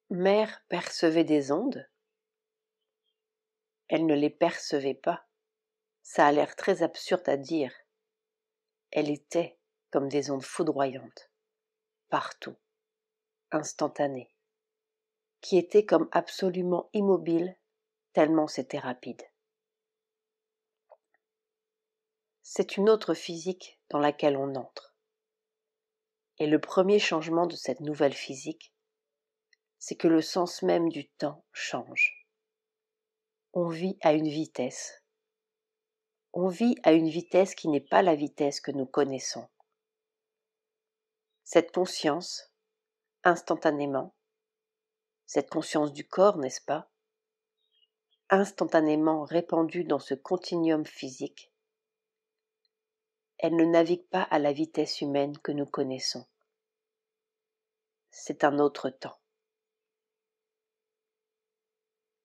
Mère percevait des ondes? Elle ne les percevait pas. Ça a l'air très absurde à dire. Elle était comme des ondes foudroyantes, partout, instantanées, qui étaient comme absolument immobiles, tellement c'était rapide. C'est une autre physique dans laquelle on entre. Et le premier changement de cette nouvelle physique, c'est que le sens même du temps change. On vit à une vitesse. On vit à une vitesse qui n'est pas la vitesse que nous connaissons. Cette conscience, instantanément, cette conscience du corps, n'est-ce pas, instantanément répandue dans ce continuum physique, elle ne navigue pas à la vitesse humaine que nous connaissons. C'est un autre temps.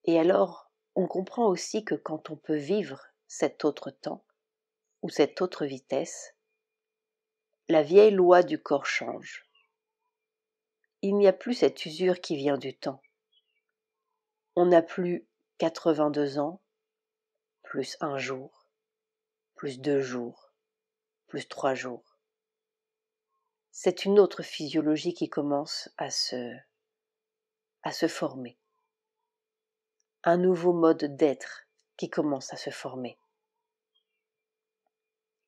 Et alors, on comprend aussi que quand on peut vivre cet autre temps, ou cette autre vitesse, la vieille loi du corps change. Il n'y a plus cette usure qui vient du temps. On n'a plus 82 ans, plus un jour, plus 2 jours, plus 3 jours. C'est une autre physiologie qui commence à se former. Un nouveau mode d'être qui commence à se former.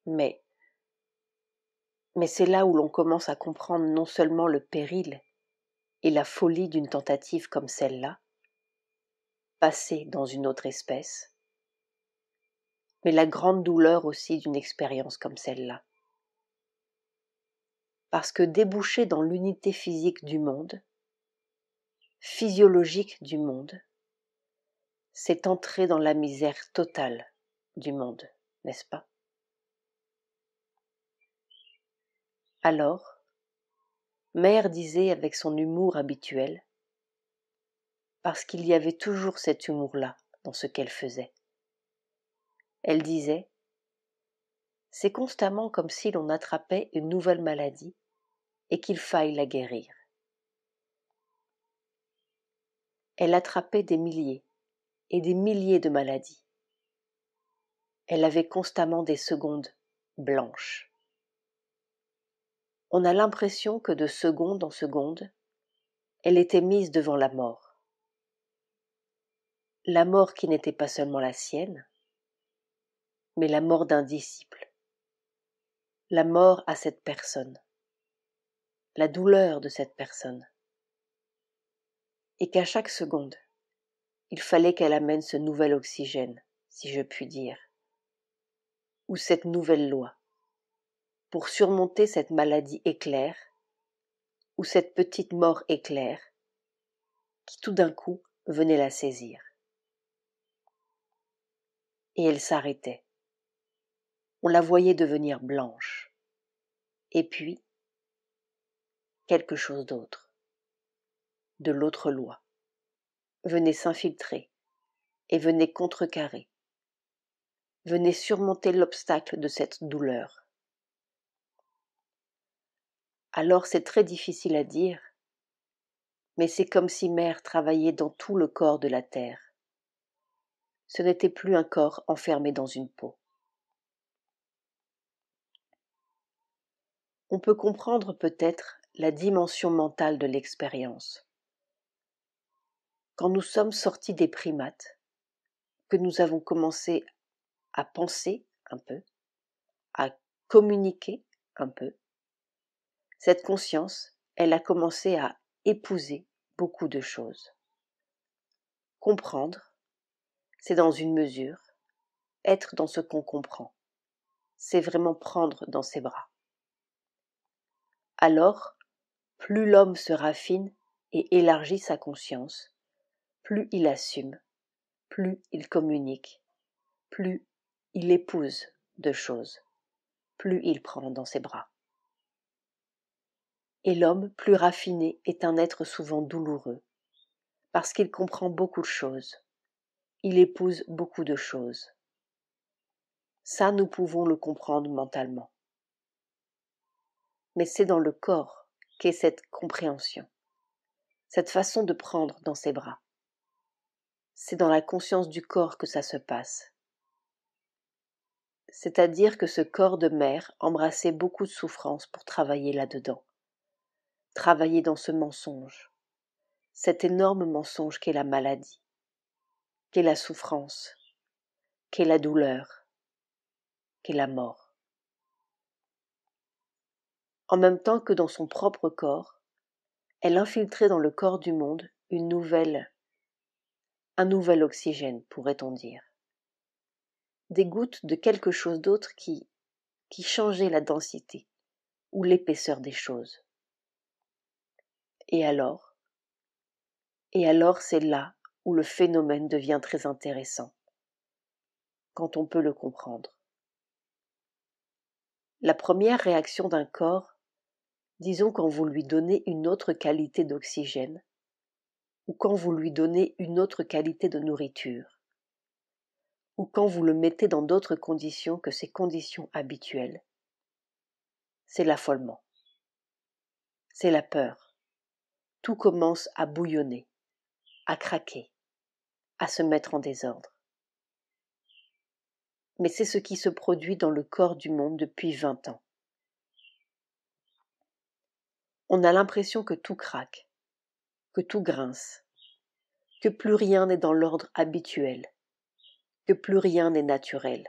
Mais c'est là où l'on commence à comprendre non seulement le péril et la folie d'une tentative comme celle-là, passée dans une autre espèce, mais la grande douleur aussi d'une expérience comme celle-là. Parce que déboucher dans l'unité physique du monde, physiologique du monde, c'est entrer dans la misère totale du monde, n'est-ce pas? Alors, Mère disait avec son humour habituel, parce qu'il y avait toujours cet humour-là dans ce qu'elle faisait. Elle disait, c'est constamment comme si l'on attrapait une nouvelle maladie et qu'il faille la guérir. Elle attrapait des milliers et des milliers de maladies. Elle avait constamment des secondes blanches. On a l'impression que de seconde en seconde, elle était mise devant la mort. La mort qui n'était pas seulement la sienne, mais la mort d'un disciple. La mort à cette personne. La douleur de cette personne. Et qu'à chaque seconde, il fallait qu'elle amène ce nouvel oxygène, si je puis dire, ou cette nouvelle loi, pour surmonter cette maladie éclair, ou cette petite mort éclair, qui tout d'un coup venait la saisir. Et elle s'arrêtait. On la voyait devenir blanche. Et puis, quelque chose d'autre, de l'autre loi, venait s'infiltrer et venait contrecarrer, venait surmonter l'obstacle de cette douleur. Alors c'est très difficile à dire, mais c'est comme si Mère travaillait dans tout le corps de la terre. Ce n'était plus un corps enfermé dans une peau. On peut comprendre peut-être la dimension mentale de l'expérience. Quand nous sommes sortis des primates, que nous avons commencé à penser un peu, à communiquer un peu, cette conscience, elle a commencé à épouser beaucoup de choses. Comprendre, c'est dans une mesure, être dans ce qu'on comprend, c'est vraiment prendre dans ses bras. Alors, plus l'homme se raffine et élargit sa conscience, plus il assume, plus il communique, plus il épouse de choses, plus il prend dans ses bras. Et l'homme plus raffiné est un être souvent douloureux, parce qu'il comprend beaucoup de choses, il épouse beaucoup de choses. Ça, nous pouvons le comprendre mentalement. Mais c'est dans le corps qu'est cette compréhension, cette façon de prendre dans ses bras. C'est dans la conscience du corps que ça se passe. C'est-à-dire que ce corps de mère embrassait beaucoup de souffrance pour travailler là-dedans, travailler dans ce mensonge, cet énorme mensonge qu'est la maladie, qu'est la souffrance, qu'est la douleur, qu'est la mort. En même temps que dans son propre corps, elle infiltrait dans le corps du monde un nouvel oxygène, pourrait-on dire. Des gouttes de quelque chose d'autre qui changeait la densité ou l'épaisseur des choses. Et alors c'est là où le phénomène devient très intéressant, quand on peut le comprendre. La première réaction d'un corps, disons quand vous lui donnez une autre qualité d'oxygène, ou quand vous lui donnez une autre qualité de nourriture, ou quand vous le mettez dans d'autres conditions que ses conditions habituelles, c'est l'affolement, c'est la peur. Tout commence à bouillonner, à craquer, à se mettre en désordre. Mais c'est ce qui se produit dans le corps du monde depuis 20 ans. On a l'impression que tout craque, que tout grince, que plus rien n'est dans l'ordre habituel, que plus rien n'est naturel,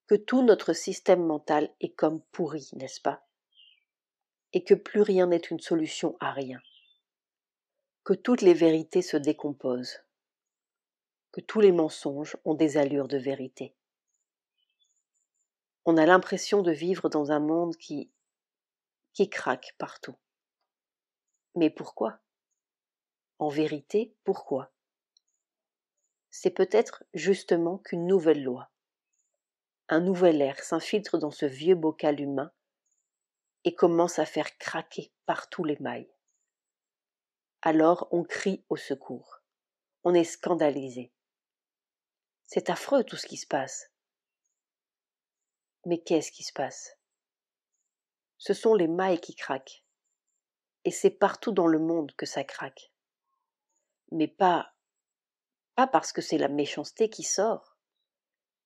que tout notre système mental est comme pourri, n'est-ce pas? Et que plus rien n'est une solution à rien, que toutes les vérités se décomposent, que tous les mensonges ont des allures de vérité. On a l'impression de vivre dans un monde qui craque partout. Mais pourquoi? En vérité, pourquoi? C'est peut-être justement qu'une nouvelle loi, un nouvel air s'infiltre dans ce vieux bocal humain et commence à faire craquer partout les mailles. Alors on crie au secours, on est scandalisé. C'est affreux tout ce qui se passe. Mais qu'est-ce qui se passe? Ce sont les mailles qui craquent, et c'est partout dans le monde que ça craque. Mais pas parce que c'est la méchanceté qui sort,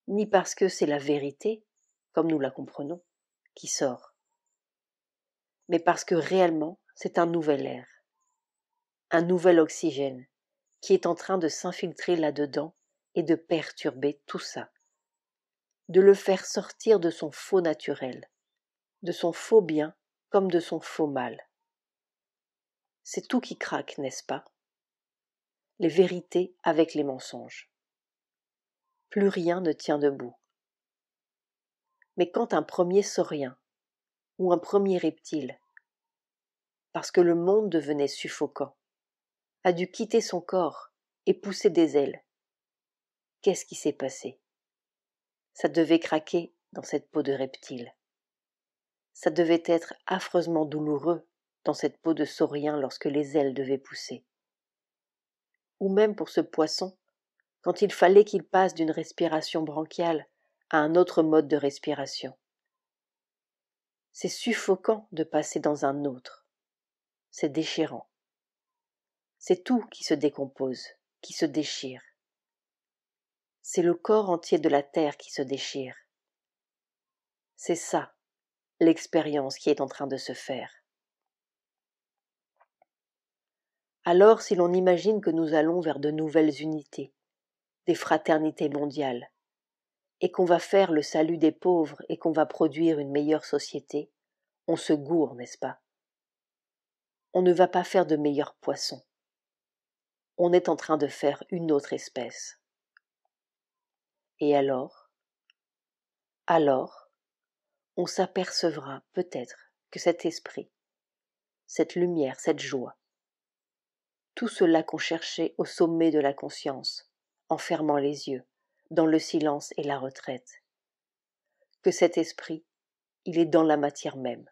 ni parce que c'est la vérité, comme nous la comprenons, qui sort, mais parce que réellement c'est un nouvel air, un nouvel oxygène qui est en train de s'infiltrer là-dedans et de perturber tout ça, de le faire sortir de son faux naturel, de son faux bien comme de son faux mal. C'est tout qui craque, n'est-ce pas? Les vérités avec les mensonges. Plus rien ne tient debout. Mais quand un premier saurien, ou un premier reptile, parce que le monde devenait suffocant, a dû quitter son corps et pousser des ailes, qu'est-ce qui s'est passé? Ça devait craquer dans cette peau de reptile. Ça devait être affreusement douloureux dans cette peau de saurien lorsque les ailes devaient pousser. Ou même pour ce poisson, quand il fallait qu'il passe d'une respiration branchiale à un autre mode de respiration. C'est suffocant de passer dans un autre. C'est déchirant. C'est tout qui se décompose, qui se déchire. C'est le corps entier de la terre qui se déchire. C'est ça, l'expérience qui est en train de se faire. Alors, si l'on imagine que nous allons vers de nouvelles unités, des fraternités mondiales, et qu'on va faire le salut des pauvres et qu'on va produire une meilleure société, on se gourre, n'est-ce pas? On ne va pas faire de meilleurs poissons. On est en train de faire une autre espèce. Et alors, on s'apercevra peut-être que cet esprit, cette lumière, cette joie, tout cela qu'on cherchait au sommet de la conscience, en fermant les yeux, dans le silence et la retraite, que cet esprit, il est dans la matière même,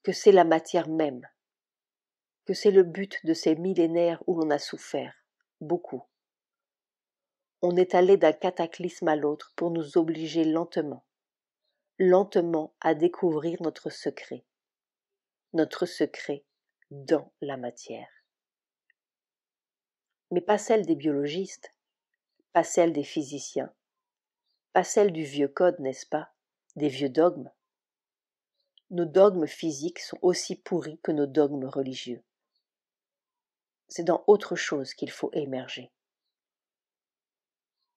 que c'est la matière même, que c'est le but de ces millénaires où l'on a souffert, beaucoup. On est allé d'un cataclysme à l'autre pour nous obliger lentement à découvrir notre secret dans la matière. Mais pas celle des biologistes, pas celle des physiciens, pas celle du vieux code, n'est-ce pas, des vieux dogmes. Nos dogmes physiques sont aussi pourris que nos dogmes religieux. C'est dans autre chose qu'il faut émerger.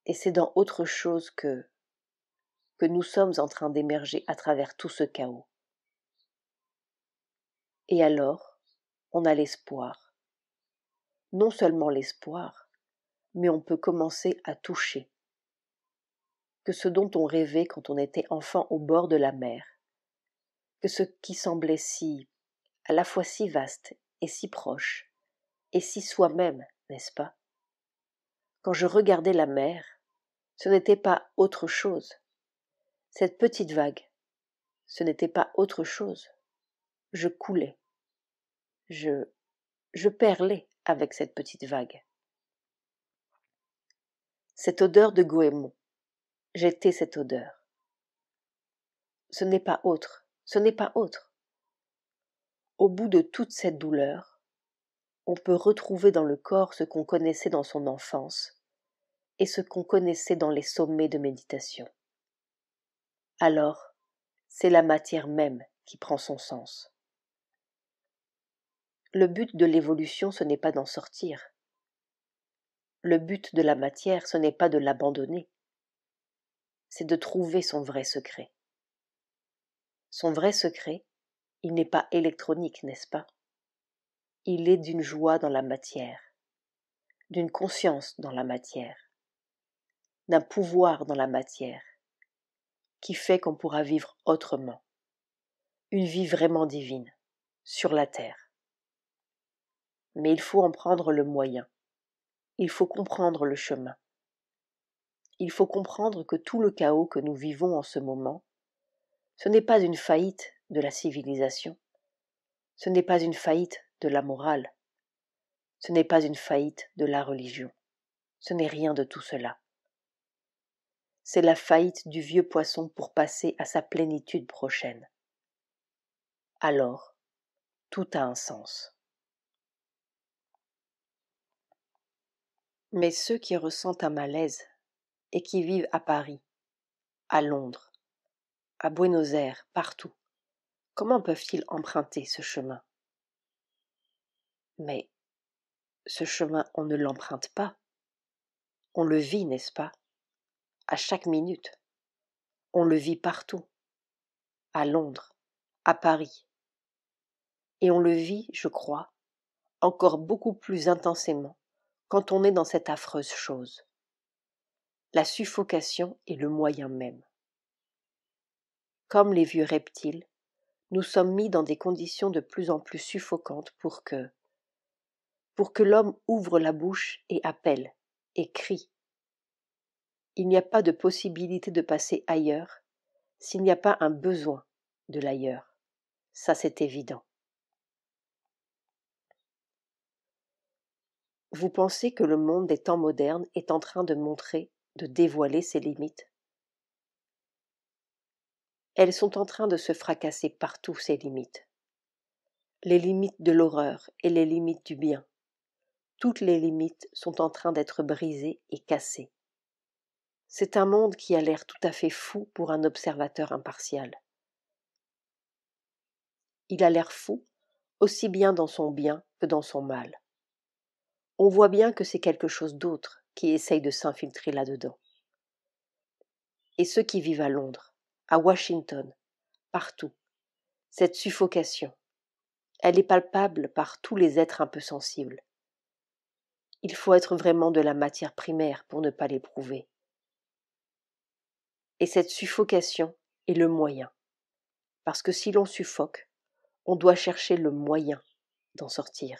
Et c'est dans autre chose que nous sommes en train d'émerger à travers tout ce chaos. Et alors, on a l'espoir. Non seulement l'espoir, mais on peut commencer à toucher. Que ce dont on rêvait quand on était enfant au bord de la mer, que ce qui semblait à la fois si vaste et si proche, et si soi-même, n'est-ce pas? Quand je regardais la mer, ce n'était pas autre chose. Cette petite vague, ce n'était pas autre chose. Je coulais. Je perlais avec cette petite vague. Cette odeur de goémon, j'étais cette odeur. Ce n'est pas autre, ce n'est pas autre. Au bout de toute cette douleur, on peut retrouver dans le corps ce qu'on connaissait dans son enfance et ce qu'on connaissait dans les sommets de méditation. Alors, c'est la matière même qui prend son sens. Le but de l'évolution, ce n'est pas d'en sortir. Le but de la matière, ce n'est pas de l'abandonner. C'est de trouver son vrai secret. Son vrai secret, il n'est pas électronique, n'est-ce pas? Il est d'une joie dans la matière, d'une conscience dans la matière, d'un pouvoir dans la matière, qui fait qu'on pourra vivre autrement, une vie vraiment divine, sur la terre. Mais il faut en prendre le moyen, il faut comprendre le chemin. Il faut comprendre que tout le chaos que nous vivons en ce moment, ce n'est pas une faillite de la civilisation, ce n'est pas une faillite de la morale, ce n'est pas une faillite de la religion, ce n'est rien de tout cela. C'est la faillite du vieux poisson pour passer à sa plénitude prochaine. Alors, tout a un sens. Mais ceux qui ressentent un malaise et qui vivent à Paris, à Londres, à Buenos Aires, partout, comment peuvent-ils emprunter ce chemin? Mais ce chemin, on ne l'emprunte pas. On le vit, n'est-ce pas? À chaque minute. On le vit partout. À Londres, à Paris. Et on le vit, je crois, encore beaucoup plus intensément quand on est dans cette affreuse chose. La suffocation est le moyen même. Comme les vieux reptiles, nous sommes mis dans des conditions de plus en plus suffocantes pour que l'homme ouvre la bouche et appelle, et crie. Il n'y a pas de possibilité de passer ailleurs s'il n'y a pas un besoin de l'ailleurs. Ça, c'est évident. Vous pensez que le monde des temps modernes est en train de montrer, de dévoiler ses limites? Elles sont en train de se fracasser partout, ces limites. Les limites de l'horreur et les limites du bien. Toutes les limites sont en train d'être brisées et cassées. C'est un monde qui a l'air tout à fait fou pour un observateur impartial. Il a l'air fou, aussi bien dans son bien que dans son mal. On voit bien que c'est quelque chose d'autre qui essaye de s'infiltrer là-dedans. Et ceux qui vivent à Londres, à Washington, partout, cette suffocation, elle est palpable par tous les êtres un peu sensibles. Il faut être vraiment de la matière primaire pour ne pas l'éprouver. Et cette suffocation est le moyen. Parce que si l'on suffoque, on doit chercher le moyen d'en sortir.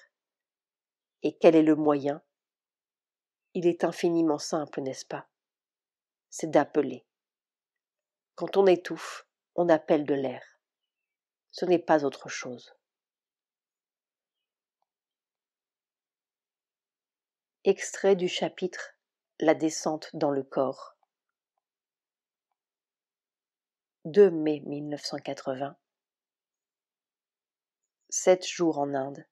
Et quel est le moyen? Il est infiniment simple, n'est-ce pas? C'est d'appeler. Quand on étouffe, on appelle de l'air. Ce n'est pas autre chose. Extrait du chapitre La descente dans le corps. 2 mai 1980. 7 jours en Inde.